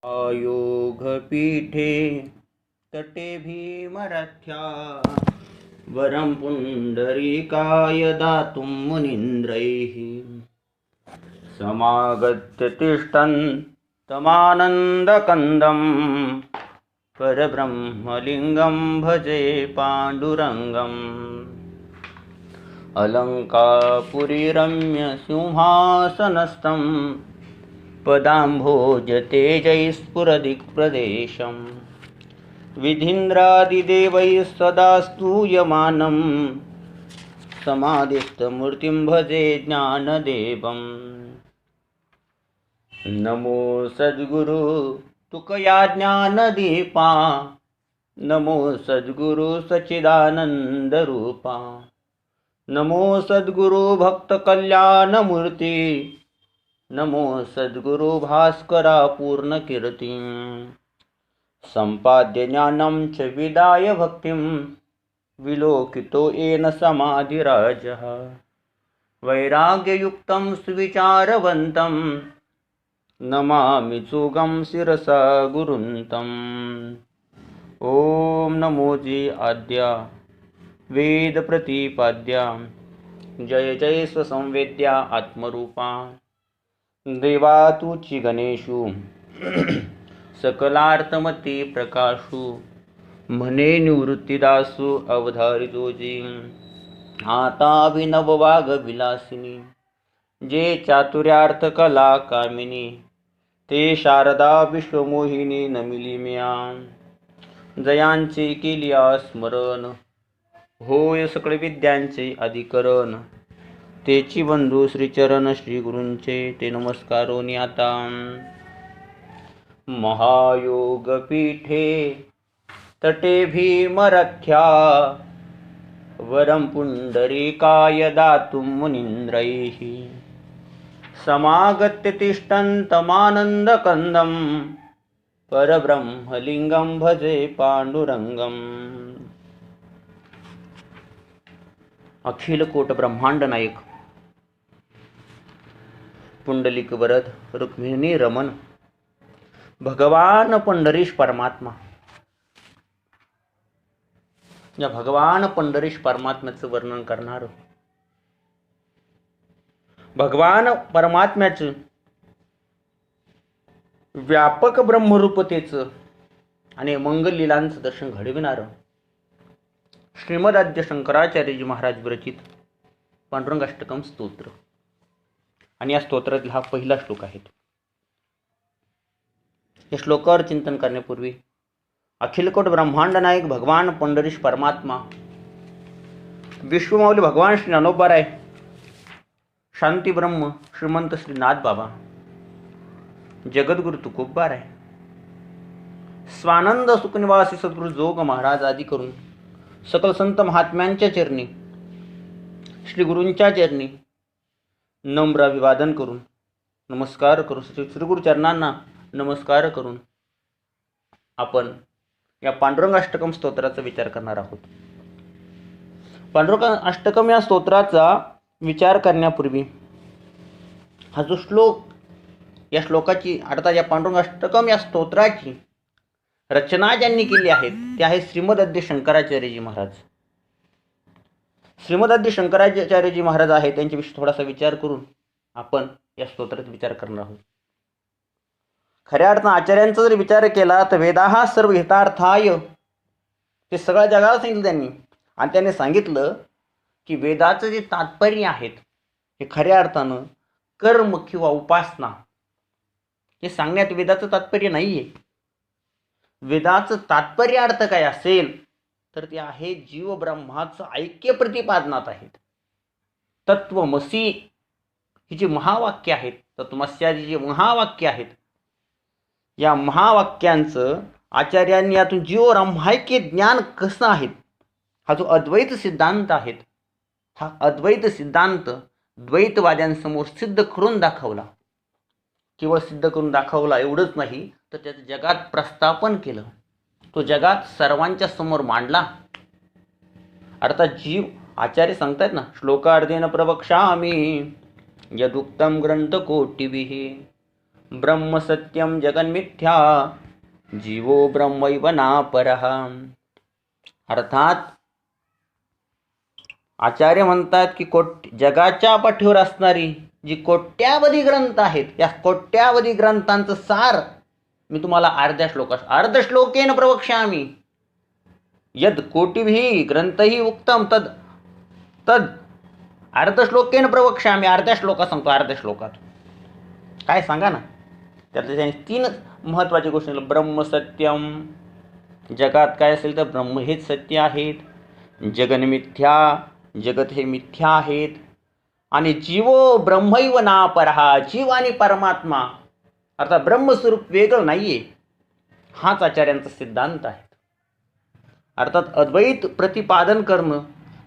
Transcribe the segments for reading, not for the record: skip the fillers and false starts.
आयोगपीठे तटे भीमरथ्या वरं पुण्डरीकाय दातुं मुनीन्द्रैः समागत्य तिष्ठन् तमानन्दकन्दं परब्रह्मलिङ्गं भजे पाण्डुरङ्गम् अलङ्कापुरीरम्यसिंहासनस्थं पदाम्भोजतेजैस्फुरदिक्प्रदेशम् विधीन्द्रादिदेवैः सदा स्तूयमानं समाधिस्थमूर्तिं भजे ज्ञानदेवम् नमो सद्गुरु तुकया ज्ञानदीपा नमो सद्गुरु सच्चिदानन्दरूपा नमो सद्गुरु भक्तकल्याणमूर्ति नमो सद्गुरु भास्करा पूर्णकीर्ति सम्पाद्य ज्ञानं च विदाय भक्तिं विलोकितो येन समाधिराजः वैराग्ययुक्तं सुविचारवन्तं नमामि चोगं शिरसा गुरुन्तम् ॐ नमोजी आद्या वेद प्रतिपाद्या जय जय स्वसंवेद्या आत्मरूपा देवा तुची गणेशु सकलार्थमती प्रकाशु म्हणे निवृत्तीदासु अवधारितोजी आता अभिनव वाग विलासिनी जे चातुर्यार्थ कला कामिनी ते शारदा विश्वमोहिनी नमिली म्या जयांचे केली स्मरण होय सकळ विद्यांचे अधिकरण तेची बंधू श्रीचरण श्री गुरूंचे ते नमस्कारोनी आता महायोगपीठे तटे भीमरथ्या वरं पुण्डरीकाय दातुं मुनीन्द्रैः समागत्य तिष्ठन्तमानन्दकन्दं परब्रह्मलिङ्गं भजे पाण्डुरङ्गम् अखिलकोट ब्रह्मांड नायक पुंडलिक वरद रुक्मिणी रमण भगवान पंढरीश परमात्मा या भगवान पंढरीश परमात्म्याचं वर्णन करणार भगवान परमात्म्याचं व्यापक ब्रह्मरूपतेचं आणि मंगल लीलांचं दर्शन घडविणार श्रीमदाद्य शंकराचार्यजी महाराज विरचित पांडुरंगाष्टकम स्तोत्र आणि या स्तोत्रातील हा पहिला श्लोक आहे. या श्लोकावर चिंतन करण्यापूर्वी अखिलकोट ब्रह्मांड नायक भगवान पंढरीश परमात्मा विश्वमाऊली भगवान श्री ज्ञानोबाराय शांती ब्रह्म श्रीमंत श्री नाथ बाबा जगद्गुरु तुकोबाराय स्वानंद सुखनिवासी सद्गुरु जोग महाराज आदी करून सकल संत महात्म्यांच्या चरणी श्री गुरूंच्या चरणी नम्र अभिवादन करून नमस्कार करून श्री गुरु चरणांना नमस्कार करून आपण या पांडुरंग अष्टकम स्तोत्राचा विचार करणार आहोत. पांडुरंग अष्टकम या स्तोत्राचा विचार करण्यापूर्वी हा जो श्लोक या श्लोकाची अर्थात या पांडुरंग अष्टकम या स्तोत्राची रचना ज्यांनी केली आहे ते आहे श्रीमदाद्य शंकराचार्यजी महाराज. श्रीमदाद्य शंकराचार्यजी महाराज आहे त्यांच्याविषयी थोडासा विचार करून आपण या स्तोत्रात विचार करणार आहोत. खऱ्या अर्थानं आचार्यांचा जर विचार केला तर वेदाः सर्व हितार्थाय ते सगळ्या जगाला सांगितलं त्यांनी आणि त्यांनी सांगितलं की वेदाचं जे तात्पर्य आहेत हे खऱ्या अर्थानं कर्म किंवा उपासना हे सांगण्यात वेदाचं तात्पर्य नाही आहे. वेदाचं तात्पर्य अर्थ काय असेल तर ते आहे जीव ब्रह्माचं ऐक्य प्रतिपादनात आहेत. तत्वमसी ही जी महावाक्य आहेत तत्वमस्यादी जी महावाक्य आहेत या महावाक्यांचं आचार्यांनी यातून जीव ब्रह्मैक्य ज्ञान कसं आहे हा जो अद्वैत सिद्धांत आहे हा अद्वैत सिद्धांत द्वैतवाद्यांसमोर सिद्ध करून दाखवला. केवळ सिद्ध करून दाखवला एवढंच नाही तर त्याचं जगात प्रस्थापन केलं. तो जगात सर्वांच्या समोर मांडला. अर्थात जीव आचार्य सांगतायत ना श्लोकार्धेन प्रवक्ष्यामि यदुक्तम ग्रंथकोटिभिः ब्रह्म सत्यम जगन्मिथ्या जीवो ब्रह्मैव नापरः. अर्थात आचार्य म्हणतात की जगाच्या पाठीवर असणारी जी कोट्यावधी ग्रंथ आहेत, या कोट्यावधी ग्रंथांचं सार मी तुम्हाला अर्धश्लोकेन प्रवक्ष्यामि. यद कोटिभिः ग्रंथैः उक्तम तद तद अर्धश्लोकेन प्रवक्ष्यामि. अर्ध्या श्लोकात सांगतो, अर्ध्या श्लोकात. काय सांगा ना. त्यातल्या 3 महत्त्वाच्या गोष्टी. ब्रह्म सत्यम, जगात काय असेल तर ब्रह्म हेच सत्य आहेत. जगन्मिथ्या, जगत हे मिथ्या आहेत. आणि जीवो ब्रह्मैव नापरः, जीव आणि परमात्मा अर्थात ब्रह्मस्वरूप वेगळं नाहीये, हाच आचार्यांचा सिद्धांत आहे. अर्थात अद्वैत प्रतिपादन करणं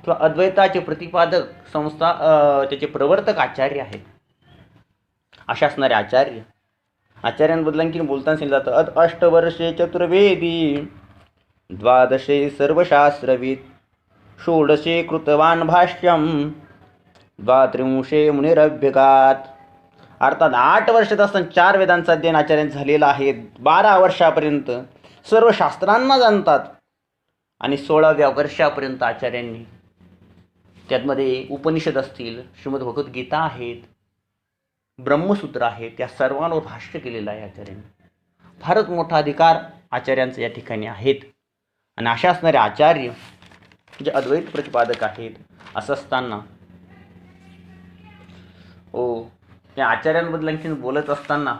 किंवा अद्वैताचे प्रतिपादक त्याचे प्रवर्तक आचार्य आहेत. अशा असणारे आचार्यांबद्दल आणखी बोलताना सांगितलं जातं. 8 वर्षे चतुर्वेदी, 12 सर्वशास्त्रविद, 16 कृतवान भाष्यम, 32 मुनिरभ्यगात. अर्थात 8 वर्षात असताना 4 वेदांचं अध्ययन आचार्यांचं झालेलं आहे. 12 वर्षापर्यंत सर्व शास्त्रांना जाणतात आणि 16व्या वर्षापर्यंत आचार्यांनी त्यामध्ये उपनिषद असतील, श्रीमद भगवद्गीता आहेत, ब्रह्मसूत्र आहेत, त्या सर्वांवर भाष्य केलेलं आहे आचार्यांनी. फारच मोठा अधिकार आचार्यांचं या ठिकाणी आहेत. आणि अशा असणारे आचार्य जे अद्वैत प्रतिपादक आहेत. असं असताना या आचार्यांबद्दल आणखी बोलत असताना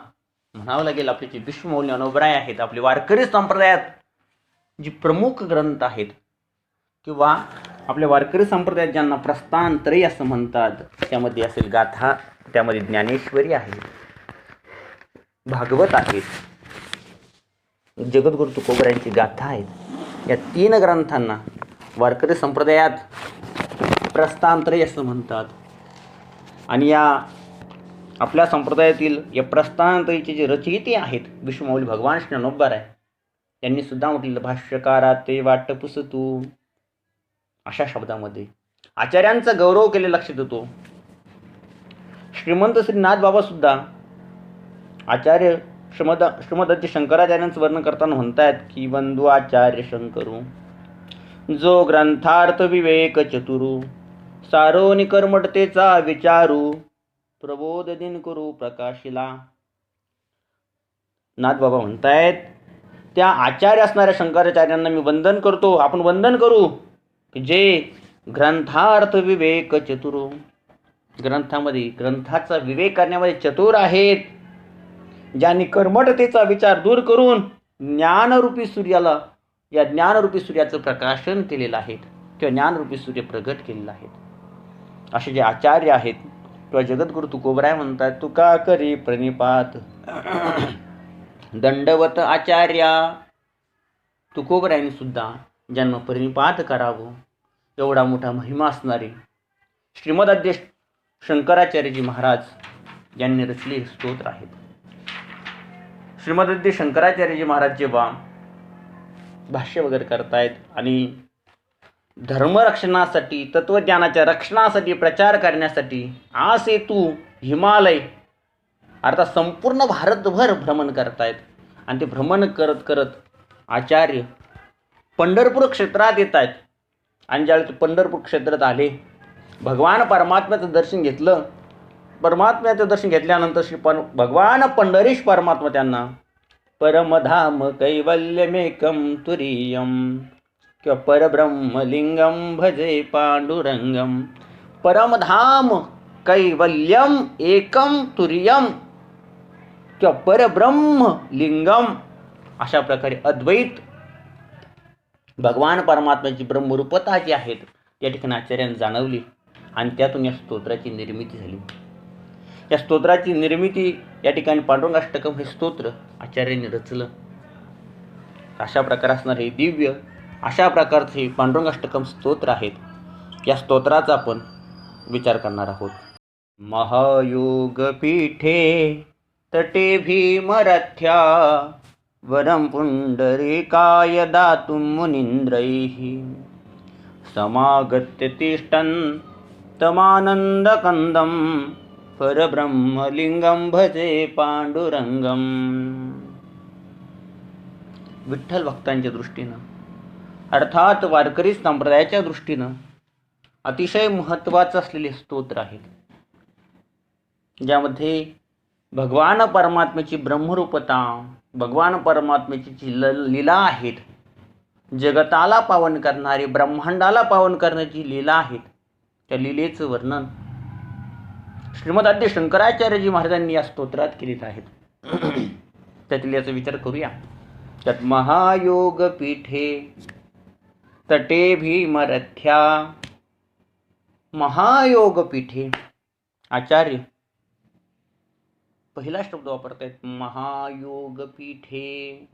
म्हणावं लागेल, आपले जे विश्वमौल्य अनुभवराय आहेत, आपले वारकरी संप्रदायात जी प्रमुख ग्रंथ आहेत किंवा आपल्या वारकरी संप्रदायात ज्यांना प्रस्थानत्रयी असं म्हणतात, त्यामध्ये असेल गाथा, त्यामध्ये ज्ञानेश्वरी आहे, भागवत आहेत, जगद्गुरु तुकोबरायांची गाथा आहेत. या 3 ग्रंथांना वारकरी संप्रदायात प्रस्थानत्रयी असं म्हणतात. आणि या आपल्या संप्रदायातील या प्रस्थानत्रयीचे जे रचयिते आहेत, विश्वमौली भगवान श्री ज्ञानोबराय, त्यांनी सुद्धा म्हटलेलं भाष्यकारा ते वाटपुस तू. अशा शब्दामध्ये आचार्यांचा गौरव केलेला लक्षात येतो. श्रीमंत श्री नाथबाबा सुद्धा आचार्य श्रीमद शंकराचार्यांचं वर्णन करताना म्हणतात की बंधू आचार्य शंकरू, जो ग्रंथार्थ विवेक चतुरू, सारो निकर्मटतेचा विचारू, प्रबोध दिन करू प्रकाशिला. नाथबाबा म्हणतायत, त्या आचार्य असणाऱ्या शंकराचार्यांना मी वंदन करतो, आपण वंदन करू, की जे ग्रंथार्थ विवेक चतुरू, ग्रंथामध्ये ग्रंथाचा विवेक करण्यामध्ये चतुर आहेत, ज्यांनी कर्मठतेचा विचार दूर करून ज्ञानरूपी सूर्याला, या ज्ञानरूपी सूर्याचं प्रकाशन केलेलं आहे किंवा ज्ञानरूपी सूर्य प्रगट केलेला आहे. असे जे आचार्य आहेत किंवा जगद्गुरु तुकोबराय म्हणतात, तुका करी प्रणिपात दंडवत आचार्या. तुकोबरायांनी सुद्धा जन्म प्रणिपात करावं, एवढा मोठा महिमा असणारे श्रीमद शंकराचार्यजी महाराज यांनी रचलेले स्तोत्र आहेत. श्रीमद शंकराचार्यजी महाराज जेव्हा भाष्य वगैरे करतायत आणि धर्मरक्षणासाठी, तत्वज्ञानाच्या रक्षणासाठी, प्रचार करण्यासाठी आसेतू हिमालय अर्थात संपूर्ण भारतभर भ्रमण करतायत. आणि ते भ्रमण करत करत आचार्य पंढरपूर क्षेत्रात येत आहेत. आणि ज्यावेळी ते पंढरपूर क्षेत्रात आले, भगवान परमात्म्याचं दर्शन घेतलं. परमात्म्याचं दर्शन घेतल्यानंतर भगवान पंढरीश परमात्मा त्यांना परमधाम कैवल्यमेकं तुरीयम किंवा परब्रह्मलिंगम भजे पांडुरंगम. परमधाम कैवल्यम एकम तुरीयम किंवा परब्रह्म लिंगम, अशा प्रकारे अद्वैत भगवान परमात्म्याची ब्रह्मरूपता जी आहेत त्या ठिकाणी आचार्यांनी जाणवली. आणि त्यातून या स्तोत्राची निर्मिती झाली. या स्तोत्राची निर्मिती या ठिकाणी पांडुरंगाष्टकम हे स्तोत्र आचार्यांनी रचलं. अशा प्रकारे असणारे दिव्य अशा प्रकारचे पांडुरंगाष्टकम स्तोत्र आहेत. या स्तोत्राचा आपण विचार करणार आहोत. महायोग पीठे तटे भीमरथ्या वरं पुंडरीकाय दातुं मुनीन्द्रैः समागत्य तिष्ठन् तमानन्दकन्दं परब्रह्मलिंगम भजे पांडुरंगम. विठ्ठल भक्तांच्या दृष्टीनं अर्थात वारकरी संप्रदायाच्या दृष्टीनं अतिशय महत्त्वाचं असलेले स्तोत्र आहेत, ज्यामध्ये भगवान परमात्म्याची ब्रह्मरूपता, भगवान परमात्म्याची जी लीला आहेत, जगताला पावन करणारी, ब्रह्मांडाला पावन करण्याची लीला आहेत, त्या लीलेचं वर्णन श्रीमदाद्य शंकराचार्यजी महाराजांनी या स्तोत्रात केलेत आहेत. त्यातील याचा विचार करूया. त्यात महायोग पीठे तटे भीमरथ्या. महायोग पीठे, आचार्य पहिला शब्द वापरतायत महायोग पीठे,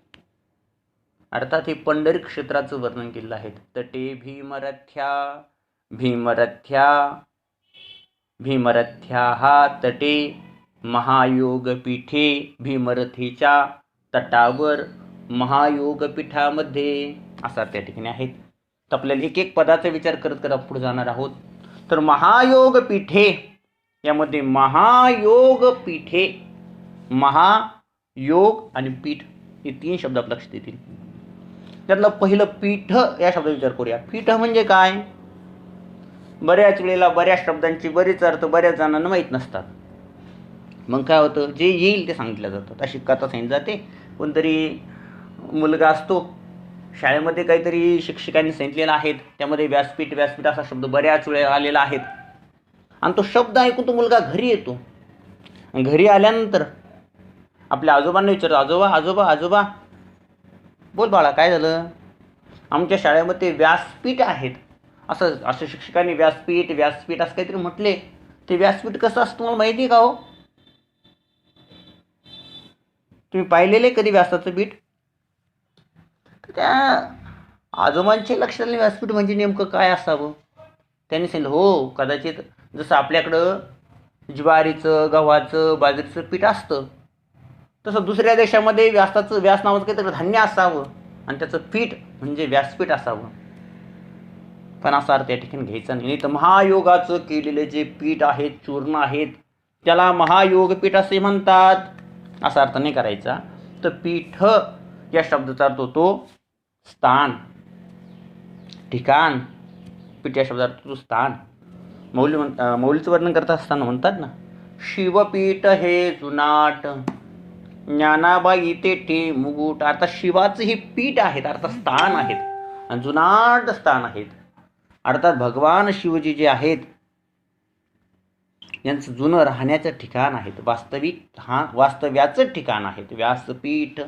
अर्थात हे पंढरी क्षेत्राचं वर्णन केलेलं आहे. तटे भीमरथ्या, भीमरथ्या, भीमरथ्या तटे महायोग पीठे, भीमरथीच्या तटावर महायोग पीठामध्ये, असा त्या ठिकाणी आहेत. तर आपल्याला एक एक पदाचा विचार करत करत पुढे जाणार आहोत. तर महायोग पीठे, यामध्ये महायोग पीठे, महायोग आणि पीठ हे तीन शब्द आपल्या लक्षात येतील. त्यातलं पहिलं पीठ या शब्दाचा विचार करूया. पीठ म्हणजे काय? बऱ्याच वेळेला बऱ्याच शब्दांची बरेच अर्थ बऱ्याच जणांना माहीत नसतात. मग काय होतं, जे येईल ते सांगितलं जातं. अशी कथा सांगितली जाते. कोणतरी मुलगा असतो, शाळेमध्ये काहीतरी शिक्षकांनी सांगितलेलं आहेत, त्यामध्ये व्यासपीठ व्यासपीठ असा शब्द बऱ्याच वेळा आलेला आहे. आणि तो शब्द ऐकून तो मुलगा घरी येतो. घरी आल्यानंतर आपल्या आजोबांना विचारतो, आजोबा आजोबा आजोबा बोल बाळा काय झालं? आमच्या शाळेमध्ये व्यासपीठ आहेत, असं शिक्षकांनी व्यासपीठ व्यासपीठ असं काहीतरी म्हटले. ते व्यासपीठ कसं असतं तुम्हाला माहिती आहे का हो? तुम्ही पाहिलेले कधी व्यासाचं पीठ? त्या आजोबांच्या लक्षात आले व्यासपीठ म्हणजे नेमकं काय असावं. त्यांनी सांगितलं, हो कदाचित जसं आपल्याकडं ज्वारीचं गव्हाचं बाजरीचं पीठ असतं, तसं दुसऱ्या देशामध्ये व्यास नावाचं काहीतरी धान्य असावं आणि त्याचं पीठ म्हणजे व्यासपीठ असावं. पण असा अर्थ या ठिकाणी घ्यायचा नाही. तर महायोगाचं केलेले जे पीठ आहेत, चूर्ण आहेत, त्याला महायोग पीठ असे म्हणतात, असा अर्थ नाही करायचा. तर पीठ या शब्दाचा अर्थ होतो स्थान, ठिकाण. पीठ या शब्दाचा अर्थ होतो स्थान. मौलीचं वर्णन करत असताना म्हणतात ना, शिवपीठ हे जुनाट, ज्ञानाबाई तेथे मुकुट. अर्थात शिवाचं हे पीठ आहेत, अर्थात स्थान आहेत आणि जुनाट स्थान आहेत. अर्थात भगवान शिवजी जे आहेत यांचं जुनं राहण्याचं ठिकाण आहेत, वास्तव्याचं ठिकाण आहेत व्यासपीठ.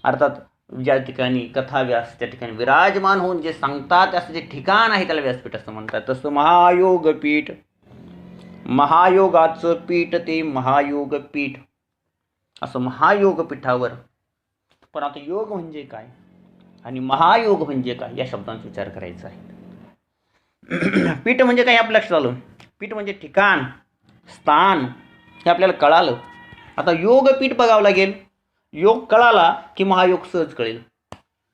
अर्थात ज्या ठिकाणी कथा व्यास त्या ठिकाणी विराजमान होऊन जे सांगतात असं जे ठिकाण आहे त्याला व्यासपीठ असं म्हणतात. तसं महायोग पीठ, महायोगाचं पीठ ते महायोग पीठ, असं महायोग पीठावर. पण आता योग म्हणजे काय आणि महायोग म्हणजे काय या शब्दांचा विचार करायचा आहे. पीठ म्हणजे काय आपल्या लक्षात आलं. पीठ म्हणजे ठिकाण, स्थान, हे आपल्याला कळालं. आता योग पीठ बघावं लागेल. योग कळाला की महायोग सहज कळेल.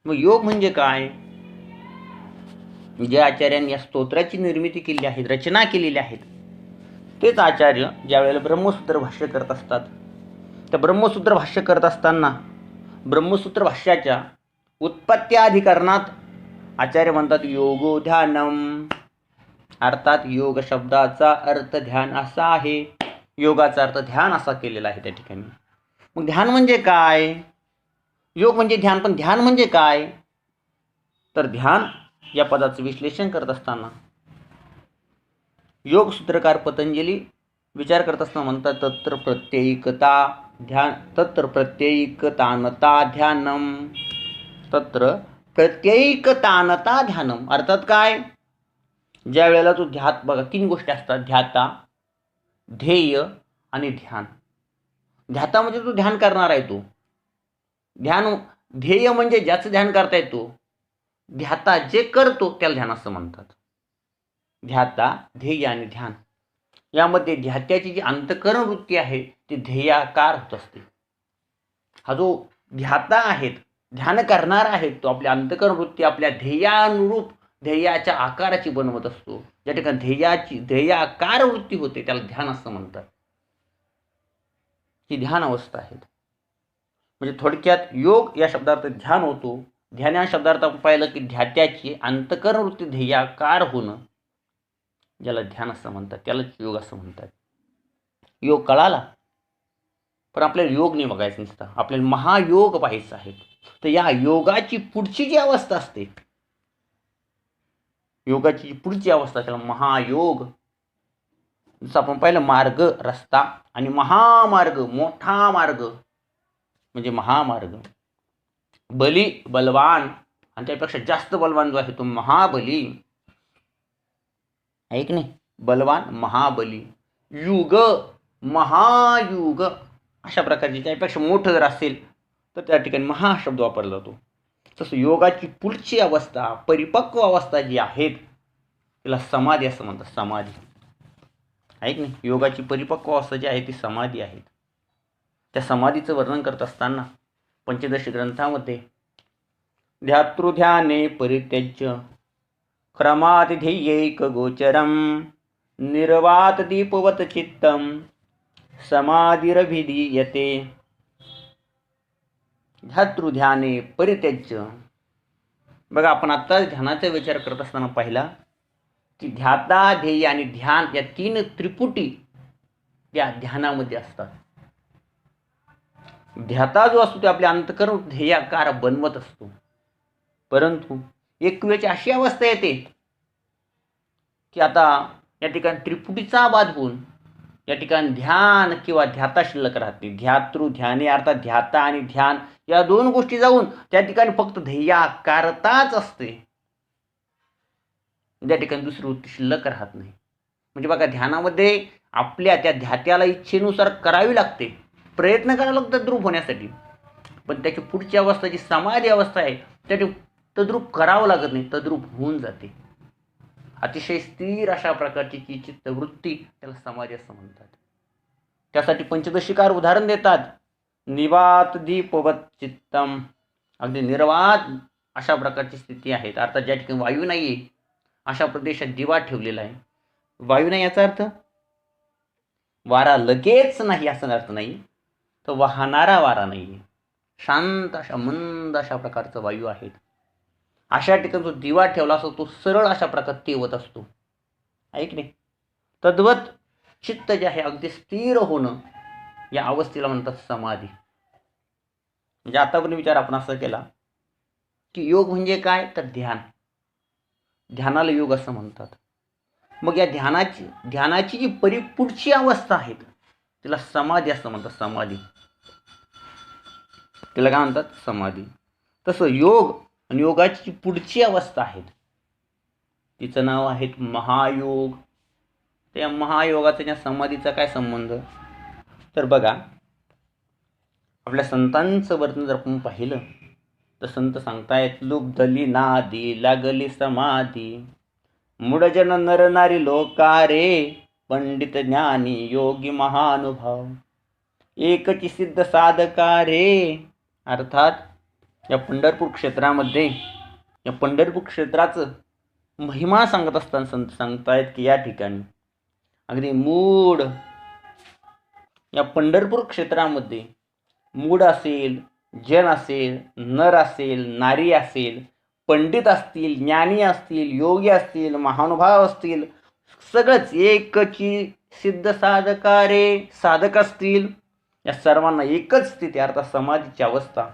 मग योग म्हणजे काय? जे आचार्यांनी या स्तोत्राची निर्मिती केली आहे, रचना केलेली आहेत, तेच आचार्य ज्या वेळेला ब्रह्मसूत्र भाष्य करत असतात, त्या ब्रह्मसूत्र भाष्य करत असताना ब्रह्मसूत्र भाष्याच्या उत्पत्त्याधिकरणात आचार्य म्हणतात योगो ध्यानम. अर्थात योग शब्दाचा अर्थ ध्यान असा आहे, योगाचा अर्थ ध्यान असा केलेला आहे त्या ठिकाणी. मग ध्यान म्हणजे काय? योग म्हणजे ध्यान, पण ध्यान म्हणजे काय? तर ध्यान या पदाचं विश्लेषण करत असताना योग सूत्रकार पतंजली विचार करत असताना म्हणतात, तत्र प्रत्ययिकता ध्यान, तत्र प्रत्ययिकतानता ध्यानम, तत्र प्रत्ययिकतानता ध्यानम. अर्थात काय? ज्या वेळेला तो ध्यात, बघा तीन गोष्टी असतात, ध्याता, ध्येय आणि ध्यान. ध्याता म्हणजे तो ध्यान करणार आहे, तो ध्यान. ध्येय म्हणजे ज्याचं ध्यान करता येतो. ध्याता जे करतो त्याला ध्यान असं म्हणतात. ध्याता, ध्येय आणि ध्यान यामध्ये ध्यात्याची जी अंतःकरण वृत्ती आहे ती ध्येयाकार होत असते. हा जो ध्याता आहेत, ध्यान करणार आहे, तो आपल्या अंतःकरण वृत्ती आपल्या ध्येयानुरूप ध्येयाच्या आकाराची बनवत असतो. ज्या ठिकाणी ध्येयाकार वृत्ती होते त्याला ध्यान असं म्हणतात. ही ध्यान अवस्था आहे. म्हणजे थोडक्यात योग या शब्दार्थ ध्यान होतो. ध्यान या शब्दार्थ आपण पाहिलं की ध्यात्याची अंतःकरण वृत्ती ध्येयाकार होणं, ज्याला ध्यान असं म्हणतात त्यालाच योग असं म्हणतात. योग कळाला, पण आपल्याला योग नाही बघायचं नुसता, आपल्याला महायोग पाहायचं आहे. तर या योगाची पुढची जी अवस्था असते, योगाची पुढची अवस्था त्याला महायोग. जसं आपण पाहिलं मार्ग रस्ता आणि महामार्ग मोठा मार्ग म्हणजे महामार्ग. बली बलवान आणि त्यापेक्षा जास्त बलवान जो आहे तो महाबली. ऐक नाही, बलवान महाबली, युग महायुग अशा प्रकारचे. त्यापेक्षा मोठं जर असेल तर त्या ठिकाणी महा शब्द वापरला जातो. तसं योगाची पुढची अवस्था परिपक्व अवस्था जी आहेत तिला समाधी असं म्हणतात. समाधी. ऐक नाही, योगाची परिपक्व अवस्था जी आहे ती समाधी आहे. त्या समाधीचं वर्णन करत असताना पंचदशी ग्रंथामध्ये ध्यातृध्याने परित्यज्य क्रमात ध्येयैक गोचरम निर्वात दीपवत चित्तम समाधिरभिधीयते. ध्यातृध्याने परित्यज्य. बघा, आपण आता ध्यानाचा विचार करत असताना पाहिला की ध्याता ध्येय आणि ध्यान या तीन त्रिपुटी या ध्यानामध्ये असतात. ध्याता जो असतो ते आपल्या अंतःकरण ध्येयाकार बनवत असतो, परंतु एक वेळची अशी अवस्था येते की आता या ठिकाणी त्रिपुटीचा बाद होऊन या ठिकाणी ध्यान किंवा ध्याता शिल्लक राहते. ध्यातृ ध्याने अर्थात ध्याता आणि ध्यान या दोन गोष्टी जाऊन त्या ठिकाणी फक्त ध्येयाकारताच असते. त्या ठिकाणी दुसरी वृत्ती शिल्लक राहत नाही. म्हणजे बघा, ध्यानामध्ये आपल्या त्या ध्यात्याला इच्छेनुसार करावी लागते, प्रयत्न करावा लागतो तद्रूप होण्यासाठी, पण त्याची पुढची अवस्था जी समाधी अवस्था आहे त्याची तद्रूप करावं लागत नाही, तद्रूप होऊन जाते. अतिशय स्थिर अशा प्रकारची जी चित्तवृत्ती त्याला समाधी असं म्हणतात. त्यासाठी पंचदशीकार उदाहरण देतात. निवात दीपवत चित्तम. अगदी निर्वात अशा प्रकारची स्थिती आहे. अर्थात ज्या ठिकाणी वायू नाही आहे अशा प्रदेशात दिवा ठेवलेला आहे. वायू नाही याचा अर्थ वारा लगेच नाही असा अर्थ नाही, तर वाहणारा वारा नाही, शांत अशा मंद अशा प्रकारचा वायू आहे. अशा ठिकाणी जो दिवा ठेवला असतो तो सरळ अशा प्रकारे तेवत असतो. ऐक नाही, तद्वत चित्त जे आहे अगदी स्थिर होणं या अवस्थेला म्हणतात समाधी. म्हणजे आतापर्यंत विचार आपण असा केला की योग म्हणजे काय, तर ध्यान. ध्यानाला योग असं म्हणतात. मग या ध्यानाची जी पुढची अवस्था आहे तिला समाधी असं म्हणतात. समाधी, तिला काय म्हणतात, समाधी. तसं योग आणि योगाची जी पुढची अवस्था आहे तिचं नाव आहे महायोग. त्या महायोगाचा या समाधीचा काय संबंध, तर बघा, आपल्या संतांचं वर्णन जर आपण पाहिलं तर संत सांगतायत, लुब्धली नादी लागली समाधी, मूढजन नर नारी लोकारे, पंडित ज्ञानी योगी महानुभाव, एकची सिद्ध साधकारे. अर्थात या पंढरपूर क्षेत्रामध्ये या पंढरपूर क्षेत्राचं महिमा सांगत असताना संत सांगतायत की या ठिकाणी अगदी मूढ या पंढरपूर क्षेत्रामध्ये मूढ असेल, जन असेल, नर असेल, नारी असेल, पंडित असतील, ज्ञानी असतील, योगी असतील, महानुभाव असतील, सगळंच एकची सिद्ध साधकारे, साधक असतील, या सर्वांना एकच स्थिती अर्थात समाधीची अवस्था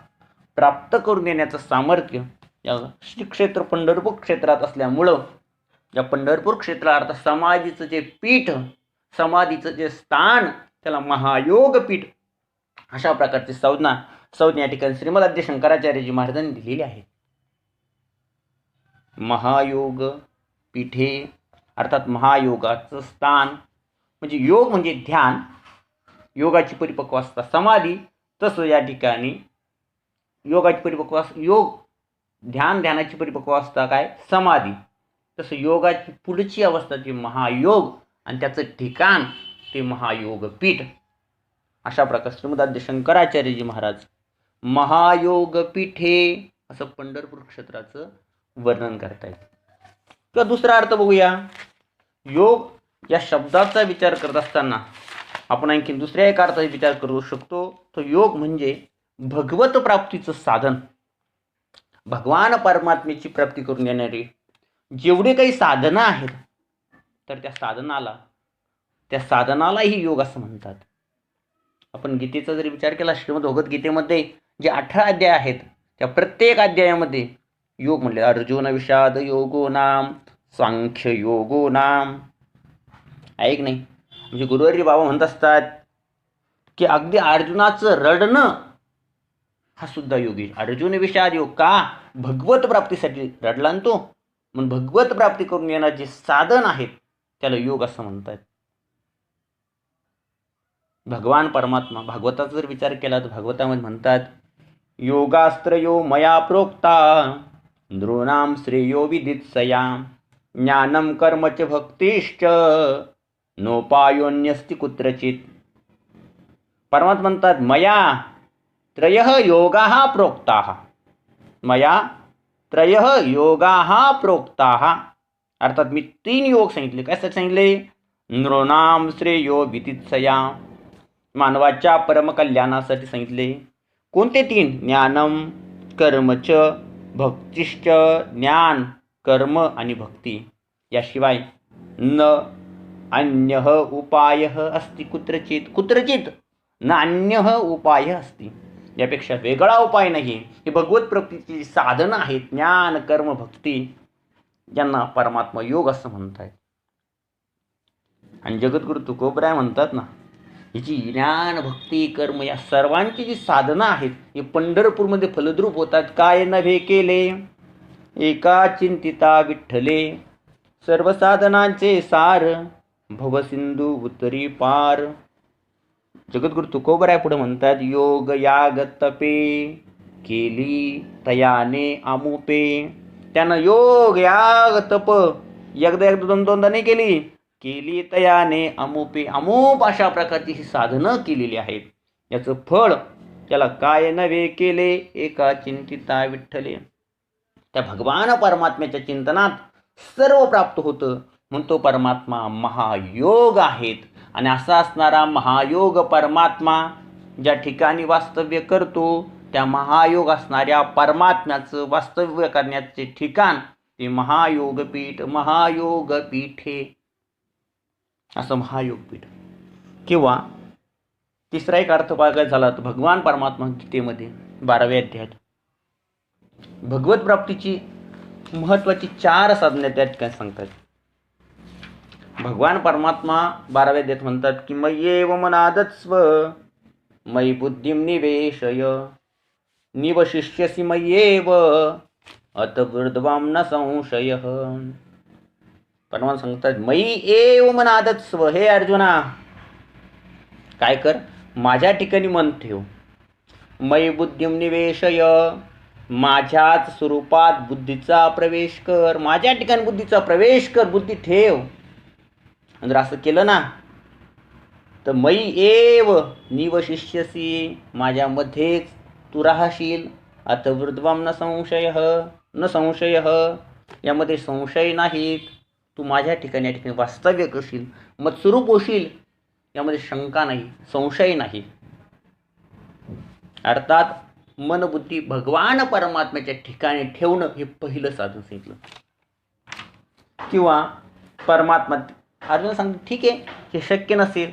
प्राप्त करून देण्याचं सामर्थ्य या श्री क्षेत्र पंढरपूर क्षेत्रात असल्यामुळं या पंढरपूर क्षेत्र अर्थात समाधीचं जे पीठ, समाधीचं जे स्थान त्याला महायोग पीठ अशा प्रकारची संज्ञा या ठिकाणी श्रीमद आद्य शंकराचार्यजी महाराजांनी दिलेली आहे. महायोग पीठे अर्थात महायोगाचं स्थान म्हणजे योग म्हणजे ध्यान, योगाची परिपक्व अवस्था समाधी. तसं या ठिकाणी योगाची परिपक्व योग ध्यान, ध्यानाची परिपक्व अवस्था काय, समाधी. तसं योगाची पुढची अवस्था जी महायोग आणि त्याचं ठिकाण ते महायोग पीठ. अशा प्रकारे श्रीमद आद्य शंकराचार्यजी महाराज महायोग पीठे असं पंढरपूर क्षेत्राचं वर्णन करतायत. किंवा दुसरा अर्थ बघूया. योग या शब्दाचा विचार करत असताना आपण आणखी दुसऱ्या एका अर्थाचा विचार करू शकतो. तो योग म्हणजे भगवत प्राप्तीचं साधन. भगवान परमात्म्याची प्राप्ती करून देणारी जेवढे काही साधनं आहेत, तर त्या साधनालाही योग असं म्हणतात. आपण गीतेचा जरी विचार केला, श्रीमद भगवद्गीतेमध्ये जे 18 अध्याय आहेत, त्या प्रत्येक अध्यायामध्ये योग म्हणले. अर्जुन विषाद योगो नाम सांख्य योगो नाम. ऐक नाही, म्हणजे गुरुवारी बाबा म्हणत असतात की अगदी अर्जुनाचं रडणं हा सुद्धा योगी. अर्जुन विषाद योग का? भगवत प्राप्तीसाठी रडला ना तो. म्हणून भगवत प्राप्ती करून येणार जे साधन आहेत त्याला योग असं म्हणतात. भगवान परमात्मा भागवताचा जर विचार केला तर भागवतामध्ये म्हणतात, योगास्त्रयो मया प्रोक्ता नृणां श्रेयो विदित्सया ज्ञानं कर्म च भक्तिश्च नोपायोन्यस्ति कुत्रचित. परमात्मा म्हणतात, मया त्रयः योगाः प्रोक्ताः. मया त्रयः योगाः प्रोक्ताः. अर्थात मी 3 योग सांगितले. काय सांगितले? नृणां श्रेयो विदित्सया, मानवाच्या परमकल्याणासाठी सांगितले. कोणते 3? ज्ञानम कर्मच भक्तिश्च. ज्ञान, कर्म आणि भक्ती. याशिवाय न अन्यः उपायः अस्ति कुत्रचित न अन्यः उपायः अस्ति. यापेक्षा वेगळा उपाय नाही. हे भगवत प्राप्तीची साधनं आहेत, ज्ञान कर्म भक्ती, ज्यांना परमात्मा योग असं म्हणतात. आणि जगद्गुरु तुकोबराय म्हणतात ना, हिची ज्ञान भक्ती कर्म या सर्वांची जी साधनं आहेत हे पंढरपूरमध्ये फलद्रूप होतात. काय नव्हे केले एका चिंतिता विठ्ठले, सर्व साधनांचे सार भवसिंधू उतरी पार. जगद्गुरु तुकोबराय पुढे म्हणतात, योग याग तपे केली तयाने आमुपे. त्यानं योग याग तप एकदा दोनदा नाही केली तयाने अमुपे. अमूप अशा प्रकारची ही साधनं केलेली आहेत. याचं फळ त्याला काय नव्हे केले एका चिंतिता विठ्ठले. त्या भगवान परमात्म्याच्या चिंतनात सर्व प्राप्त होतं. म्हणतो परमात्मा महायोग आहेत. आणि असा असणारा महायोग परमात्मा ज्या ठिकाणी वास्तव्य करतो, त्या महायोग असणाऱ्या परमात्म्याचं वास्तव्य करण्याचे ठिकाण ते महायोगपीठ. महायोगपीठे असं महायोगपीठ. किंवा तिसरा एक अर्थ बघायचा झाला तर भगवान परमात्मा गीतेमध्ये 12व्या अध्यायात भगवत प्राप्तीची महत्वाची 4 साधने त्या ठिकाणी सांगतात. भगवान परमात्मा 12व्या अध्यायात म्हणतात की मय्येव मनादत्स्व मयि बुद्धिं निवेशय निवशिष्यसि मय्येव अतवृद्वां न संशयः. परमात्मा सांगतात, मयी एव मनादत्स्व. हे अर्जुना, काय कर? माझ्या ठिकाणी मन ठेव. मयि बुद्धिं निवेशय, माझ्याच स्वरूपात बुद्धीचा प्रवेश कर. माझ्या ठिकाणी बुद्धीचा प्रवेश कर, बुद्धी ठेव. जर असं केलं ना तर मयी एव निवशिष्यसि, माझ्यामध्येच तू राहशील. अतवृद्वां न संशयः, यामध्ये संशय नाहीत. तू माझ्या ठिकाणी या ठिकाणी वास्तव्य करशील, मत्स्वरूप होशील, यामध्ये शंका नाही, संशय नाही. अर्थात मन बुद्धी भगवान परमात्म्याच्या ठिकाणी ठेवणं हे पहिलं साधन सांगितलं. किंवा परमात्मा अर्जुन सांगतो, ठीक आहे, हे शक्य नसेल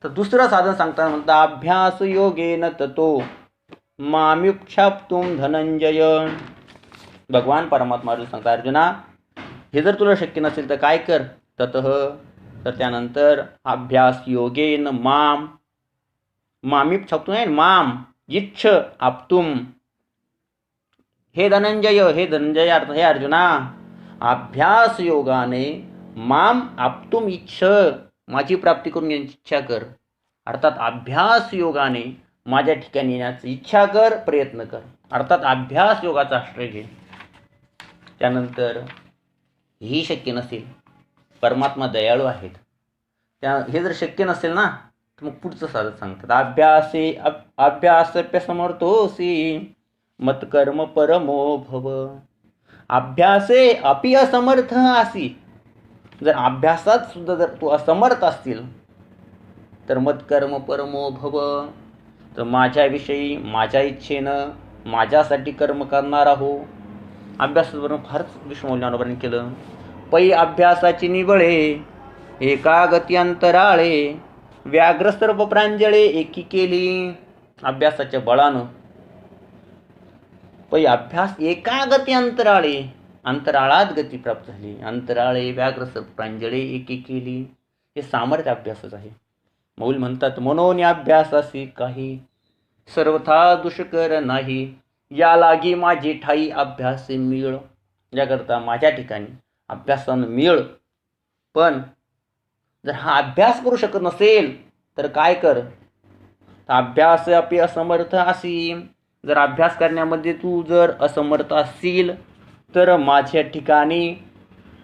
तर दुसरं साधन सांगताना म्हणता, अभ्यास योगेन ततो माम्युक्षाप्तुं धनंजय. भगवान परमात्मा अर्जुन सांगता, अर्जुना, हे जर तुला शक्य नसेल तर काय कर? ततः, तर त्यानंतर अभ्यास योगेन माम्युक्षाप्तुं आहे, माम इच्छ आप्तुम. हे धनंजय अर्थ, हे अर्जुना, अभ्यास योगाने माम आप्तुम इच्छ, माझी प्राप्ती करून घेण्याची इच्छा कर. अर्थात अभ्यास योगाने माझ्या ठिकाणी येण्याची इच्छा कर, प्रयत्न कर. अर्थात अभ्यास योगाचा आश्रय घे. त्यानंतर ही शक्य नसेल, परमात्मा दयाळू आहेत, हे जर शक्य नसेल ना तर मग पुढचं साधन सांगतात, अभ्यासप्य समर्थोसी मत्कर्म परमो भव. अभ्यासे अपि असमर्थ आसी, जर अभ्यासात सुद्धा जर तू असमर्थ असतील तर मत्कर्म परमो भव, तर माझ्याविषयी माझ्या इच्छेनं माझ्यासाठी कर्म करणारा हो. अभ्यासावरून फारच विष्णूमौलीनं वर्णन केलं. पै अभ्यासाची निबळे एका गती अंतराळे, व्याघ्र सर्व प्रांजळे एकी केली. अभ्यासाच्या बळानं पै अभ्यास एका गती अंतराळे, अंतराळात गती प्राप्त झाली. अंतराळे व्याघ्र सर्व प्रांजळे एकी केली, हे सामर्थ्य अभ्यासच आहे. मौली म्हणतात मनोनी अभ्यासासी काही, सर्वथा दुष्कर नाही. या लागी माझी ठाई अभ्यास मिळ, याकरता माझ्या ठिकाणी अभ्यासानं मिळ. पण जर हा अभ्यास करू शकत नसेल तर काय कर, अभ्यास अपि असमर्थ असी, जर अभ्यास करण्यामध्ये तू जर असमर्थ असशील तर माझ्या ठिकाणी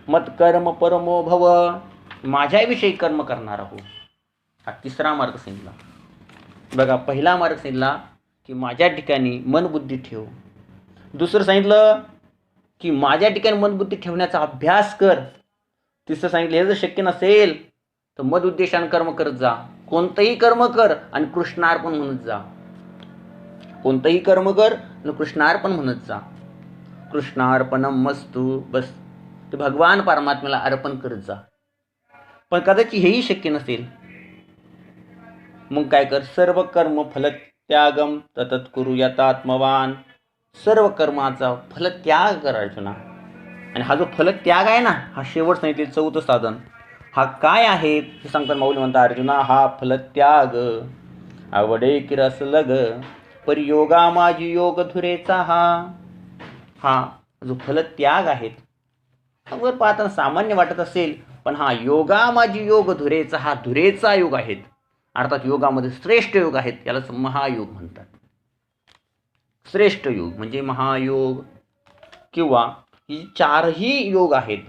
मत्कर्म परमो भव, माझ्याविषयी कर्म करणारा हो. हा तिसरा मार्ग सांगितला. बघा, पहिला मार्ग सांगितला की माझ्या ठिकाणी मन बुद्धी ठेव. दुसरं सांगितलं की माझ्या ठिकाणी मन बुद्धी ठेवण्याचा अभ्यास कर. तिसरं सांगितलं हे जर शक्य नसेल तर मद उद्देशाने कर्म करत जा. कोणतंही कर्म कर आणि कृष्णार्पण म्हणत जा. कोणतंही कर्म कर आणि कृष्णार्पण म्हणत जा. कृष्णार्पणम मस्तू, बस ते भगवान परमात्म्याला अर्पण करत जा. पण कदाचित हेही शक्य नसेल, मग काय कर, सर्व कर्म फल त्यागम ततत कुरु यतात्मवान, सर्व कर्माचा फलत्याग कर अर्जुना. आणि हा जो फलत्याग आहे ना, हा शेवट सांगितले चौथं साधन. हा काय आहे हे सांगताना माऊली म्हणतात, अर्जुना हा फलत्याग आवडे की रस लग, परियोगा माझी योग धुरेचा हा जो फलत्याग आहे वर पाहताना सामान्य वाटत असेल, पण हा योगा माझी योग धुरेचा, हा धुरेचा योग आहे. अर्थात योगामध्ये श्रेष्ठ योग आहेत, यालाच महायोग म्हणतात. श्रेष्ठ योग म्हणजे महायोग, किंवा ही चारही योग आहेत.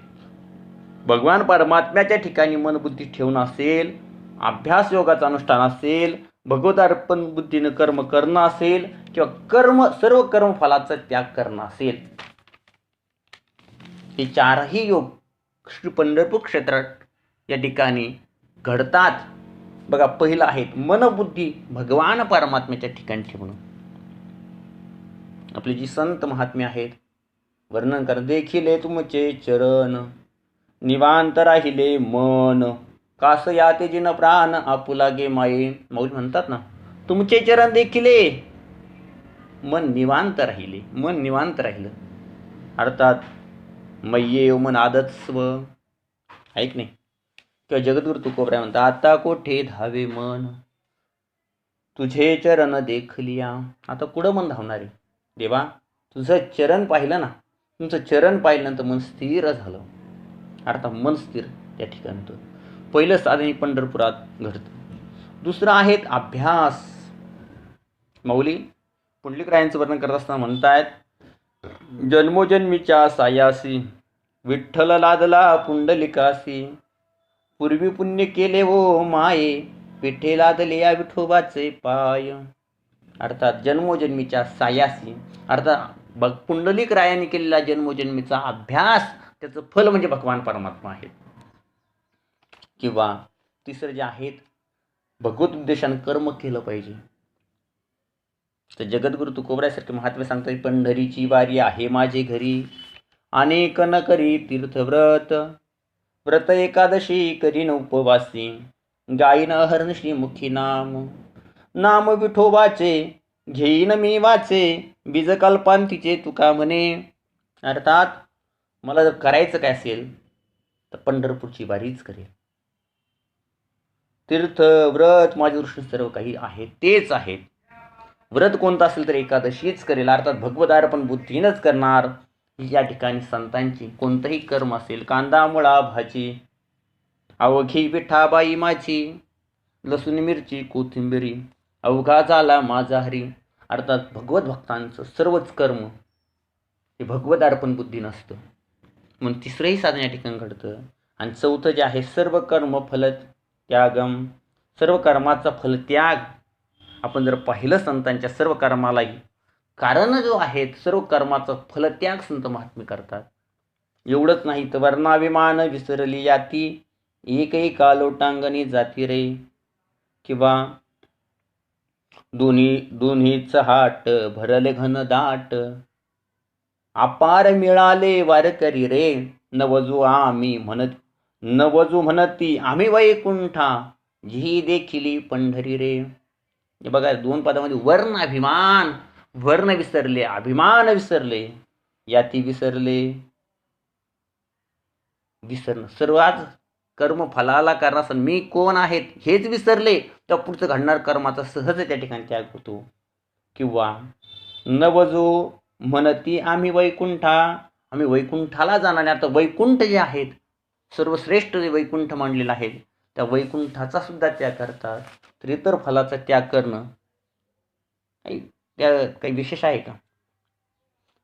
भगवान परमात्म्याच्या ठिकाणी मन बुद्धी ठेवणं असेल, अभ्यास योगाचं अनुष्ठान असेल, भगवतार्पण बुद्धीनं कर्म करणं असेल, किंवा सर्व कर्मफलाचा त्याग करणं असेल, हे चारही योग श्री पंढरपूर क्षेत्रात या ठिकाणी घडतात. बघा, पहिलं आहे मनबुद्धी भगवान परमात्म्याच्या ठिकाणी ठेवणं. आपली जी संत महात्मे आहेत वर्णन कर, देखिले तुमचे चरण निवांत राहिले मन, कास याते जिन प्राण आपुलागे माये. मौली म्हणतात ना, तुमचे चरण देखिले मन निवांत राहिले, मन निवांत राहिलं. अर्थात मय्ये मन आदत्स्व, ऐक नाही, किंवा जगद्गुरु तुकोबराय म्हणतात, आता कोठे धावे मन तुझे चरण देखलिया. आता कुठं मन धावणार आहे देवा, तुझं चरण पाहिलं ना, तुमचं चरण पाहिल्यानंतर मन स्थिर झालं. अर्थात मन स्थिर त्या ठिकाणी होतं. पहिलं साधन पंढरपुरात घडतं. दुसरं आहे अभ्यास. मौली पुंडलिकरायांचं वर्णन करत असताना म्हणतायत, जन्मोजन्मीच्या सायासी विठ्ठल लादला पुंडलिकासी, पूर्वी पुण्य केले वो माये विठे लादले या विठोबाचे पाय. अर्थात जन्मोजन्मीच्या सायासी, अर्थात पुंडलिक रायाने केलेला जन्मोजन्मीचा अभ्यास, त्याचं फल म्हणजे भगवान परमात्मा आहे. किंवा तिसरं जे आहेत, भगवत उद्देशाने कर्म केलं पाहिजे. तर जगद्गुरु तुकोबरायसारखे महात्मे सांगतात, पंढरीची वारी आहे माझे घरी, अनेक न करी तीर्थव्रत, व्रत एकादशी करीन उपवासी, गायीन अहर्निशी मुखी नाम, नाम विठोबाचे घेईन मी वाचे, बीज कल्पांतीचे तुका म्हणे. अर्थात मला जर करायचं काय असेल तर पंढरपूरची वारीच करेल. तीर्थ व्रत माझ्या दृष्टीने सर्व काही आहे तेच आहेत. व्रत कोणतं असेल तर एकादशीच करेल, अर्थात भगवदार्पण बुद्धीनंच करणार. या ठिकाणी संतांची कोणतंही कर्म असेल, कांदा मुळा भाजी अवघी विठाबाई माझी, लसूण मिरची कोथिंबिरी अवघा झाला माझा हरी. अर्थात भगवत भक्तांचं सर्वच कर्म हे भगवदार्पण बुद्धी नसतं. म्हणून तिसरंही साधन या ठिकाणी घडतं. आणि चौथं जे आहे, सर्व कर्म फल त्यागम, सर्व कर्माचा फलत्याग. आपण जर पाहिलं संतांच्या सर्व कर्मालाही, कारण जो आहेत सर्व कर्माचं फलत्याग संत महात्मे करतात. एवढंच नाही तर वर्णाभिमान विसरली याती, एकही कालोटांगणी जाती रे. किंवा दोन्हीच हाट भरले घन दाट, अपार मिळाले वारकरी रे. नवजू म्हणती आम्ही वैकुंठा, जी देखिली पंढरी रे. हे बघा 2 पदामध्ये वर्ण विसरले, अभिमान विसरले, याती विसरणं सर्व. आज कर्म फलाला कारण मी कोण आहेत हेच विसरले तर पुढचं घडणार कर्माचा सहज त्या ठिकाणी त्याग होतो. किंवा नवजो म्हणती आम्ही वैकुंठाला जाणार. आता वैकुंठ जे आहेत सर्वश्रेष्ठ जे वैकुंठ मानलेलं आहे त्या वैकुंठाचा सुद्धा त्याग करतात. तर इतर फलाचा त्याग करणं काही विशेष आहे का?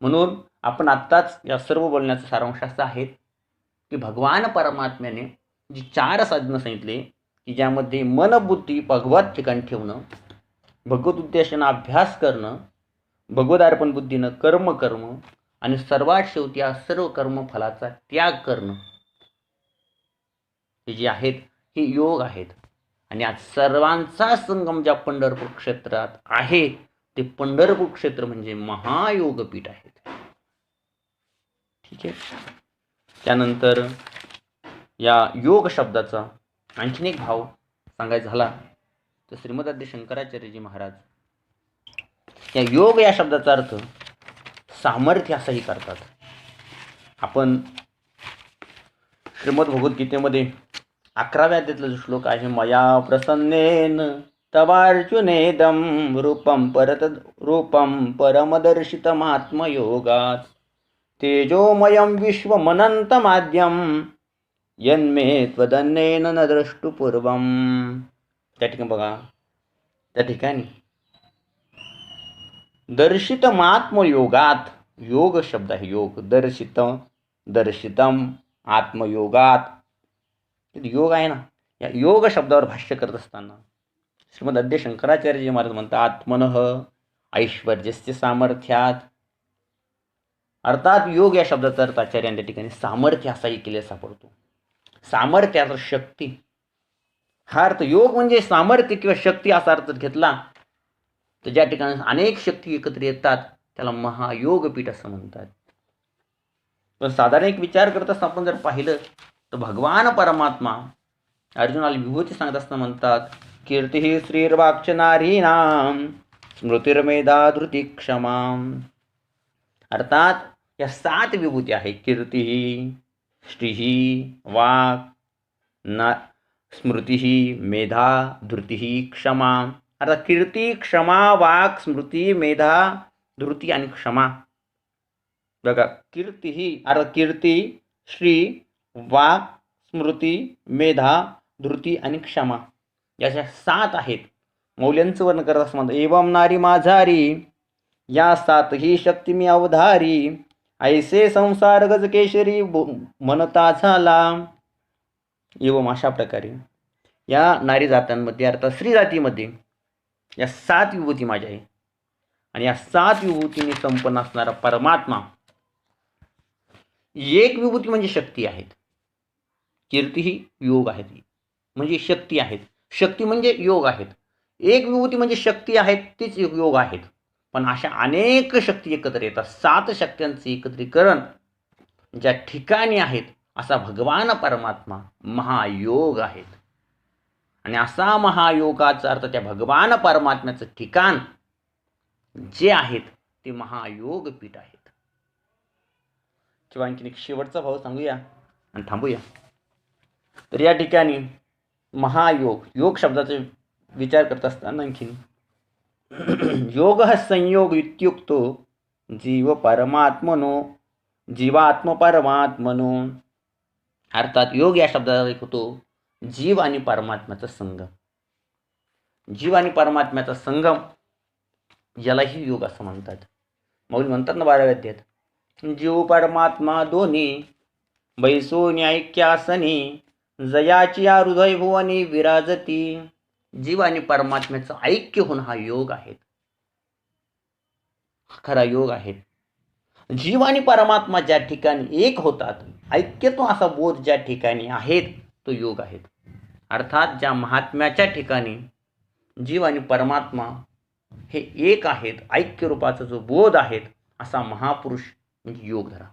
म्हणून आपण आत्ताच या सर्व बोलण्याचा सारांश असा आहे की भगवान परमात्म्याने जी 4 साधनं सांगितले की ज्यामध्ये मन बुद्धी भगवत ठिकाणी ठेवणं, भगवत उद्देशानं अभ्यास करणं, भगवत अर्पण बुद्धीनं कर्म आणि सर्वात शेवटी या सर्व कर्मफलाचा त्याग करणं, हे जे आहेत हे योग आहेत. आणि आज सर्वांचा संगम ज्या पंढरपूर क्षेत्रात आहे ते पंढरपूर क्षेत्र म्हणजे महायोगपीठ आहेत. ठीक आहे. त्यानंतर या योग शब्दाचा आणखीन एक भाव सांगायचा झाला तर श्रीमद आद्य शंकराचार्यजी महाराज या योग या शब्दाचा अर्थ सामर्थ्य असाही करतात. आपण श्रीमद भगवद्गीतेमध्ये 11व्या अध्यायातला जो श्लोक आहे, मया प्रसन्नेन तवार्जुनेदं रूपं परमदर्शितमात्मयोगात् तेजोमयं विश्वमनन्तमाद्यं यन्मे त्वदन्येन न द्रष्टुपूर्वम. त्या ठिकाणी बघा, त्या ठिकाणी दर्शितमात्मयोगात, योग शब्द आहे. योग दर्शितम आत्मयोगात योग आहे ना. या योग शब्दावर भाष्य करत असताना श्रीमद आद्य शंकराचार्यजी महाराज म्हणतात आत्मनः ऐश्वर्यस्य सामर्थ्यात. अर्थात योग या शब्दाचा अर्थ आचार्यांनी त्या ठिकाणी सामर्थ्य असाही केले सापडतो. सामर्थ्याचा शक्ती हा अर्थ, योग म्हणजे सामर्थ्य किंवा शक्ती असा अर्थ घेतला तर ज्या ठिकाणी अनेक शक्ती एकत्र येतात त्याला महायोगपीठ असं म्हणतात. पण साधारण एक विचार करत असताना आपण जर पाहिलं तर भगवान परमात्मा अर्जुनाला विभूती सांगत असताना म्हणतात कीर्ती श्रीर्वाक्च नारीणाम स्मृतिर्मेधा धृती क्षमा. अर्थात या 7 विभूती आहे. कीर्ती, श्री, वाक्, स्मृती, मेधा, धृती, क्षमा. अर्थात कीर्ती, क्षमा, वाक्, स्मृती, मेधा, धृती आणि क्षमा. बघा, कीर्ती ही अर्थात कीर्ती, श्री, वाक्, स्मृती, मेधा, धृती आणि क्षमा याच्या 7 आहेत. मौल्यांचं वर्णन करत असताना एवं नारी माझारी या 7 ही शक्ती मी अवधारी, ऐसे संसार गज केशरी म्हणता झाला. एवं अशा प्रकारे या नारी जातांमध्ये अर्थात स्त्री जातीमध्ये या 7 विभूती माझ्या आहे. आणि या 7 विभूतीने संपन्न असणारा परमात्मा एक विभूती म्हणजे शक्ती आहेत. कीर्ती ही योग आहेत म्हणजे शक्ती आहेत. शक्ती म्हणजे योग आहेत. एक विभूती म्हणजे शक्ती आहेत तीच योग आहेत. पण अशा अनेक शक्ती एकत्र येतात. 7 शक्त्यांचे एकत्रीकरण ज्या ठिकाणी आहेत असा भगवान परमात्मा महायोग आहेत. आणि असा महायोगाचा अर्थ त्या भगवान परमात्म्याचं ठिकाण जे आहेत ते महायोगपीठ आहेत. किंवा आणखीन एक शेवटचा भाव सांगूया आणि थांबूया. तर या ठिकाणी महायोग, योग शब्दाचा विचार करत असताना आणखीन योग संयोग इत्युक्तो जीवात्म परमात्मनो. अर्थात योग या शब्दाचा एक होतो जीव आणि परमात्म्याचा संगम. जीव आणि परमात्म्याचा संगम यालाही योग असं म्हणतात. मौली म्हणतात ना 12व्या अध्यायात, जीव परमात्मा दोन्ही बैसोनी ऐक्यासनी, जयाची या हृदय भुवनी विराजती. जीव आणि परमात्म्याचं ऐक्य होणं हा योग आहे. खरा योग आहे. जीव आणि परमात्मा ज्या ठिकाणी एक होतात, ऐक्यत्व असा बोध ज्या ठिकाणी आहेत, तो योग आहेत. अर्थात ज्या महात्म्याच्या ठिकाणी जीव आणि परमात्मा हे एक आहेत, ऐक्य रूपाचा जो बोध आहेत, असा महापुरुष म्हणजे योग धरा.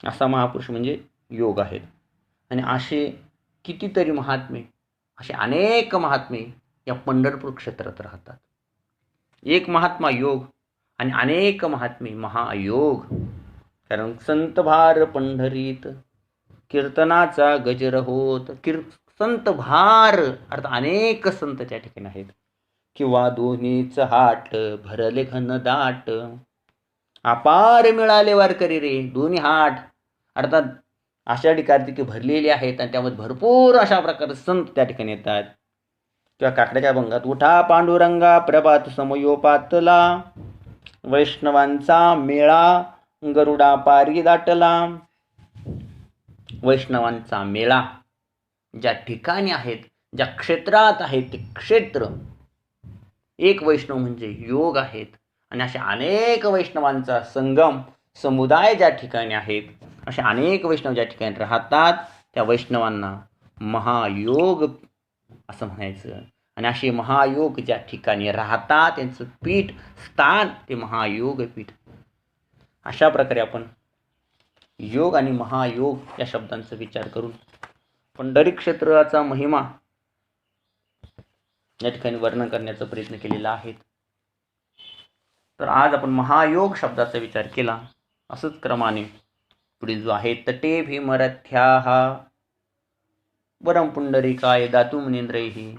असा महापुरुष म्हणजे योग आहेत. आणि असे कितीतरी महात्मे, असे अनेक महात्मे या पंढरपूर क्षेत्रात राहतात. एक महात्मा योग आणि अनेक महात्मे महायोग. कारण संत भार पंढरीत कीर्तनाचा गजर होत. संत भार अर्थात अनेक संत त्या ठिकाणी आहेत. किंवा दोन्हीच हाट भरले घन दाट, अपार मिळाले वारकरी रे. दोन्ही हाट अर्थात आषाढी कार्तिकी भरलेली आहेत आणि त्यामध्ये भरपूर अशा प्रकारे संत त्या ठिकाणी येतात. किंवा काकड्याच्या अभंगात उठा पांडुरंगा प्रभात समयोपातला, वैष्णवांचा मेळा गरुडा पारी दाटला. वैष्णवांचा मेळा ज्या ठिकाणी आहेत, ज्या क्षेत्रात आहेत, ते क्षेत्र एक वैष्णव म्हणजे योग आहेत. आणि अशा अनेक वैष्णवांचा संगम समुदाय ज्या ठिकाणी आहेत, अशा अनेक वैष्णव ज्या ठिकाणी राहतात, त्या वैष्णवांना महायोग असं म्हणायचं. आणि असे महायोग ज्या ठिकाणी राहतात, त्यांचं पीठ स्थान ते महायोग पीठ. अशा प्रकारे आपण योग आणि महायोग या शब्दांचा विचार करून पंढरी क्षेत्राचा महिमा या ठिकाणी वर्णन करण्याचा प्रयत्न केलेला आहे. तर आज आपण महायोग शब्दाचा विचार केला. असंच क्रमाने पुढील जो आहे, तटे भीमरथ्याः वरं पुंडरीकाय दातुं मुनींद्रैः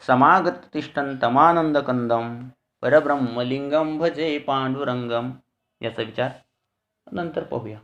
समागत तिष्ठन्तमानंदकंदं परब्रह्मलिंगं भजे पांडुरंगम, याचा विचार नंतर पाहूया.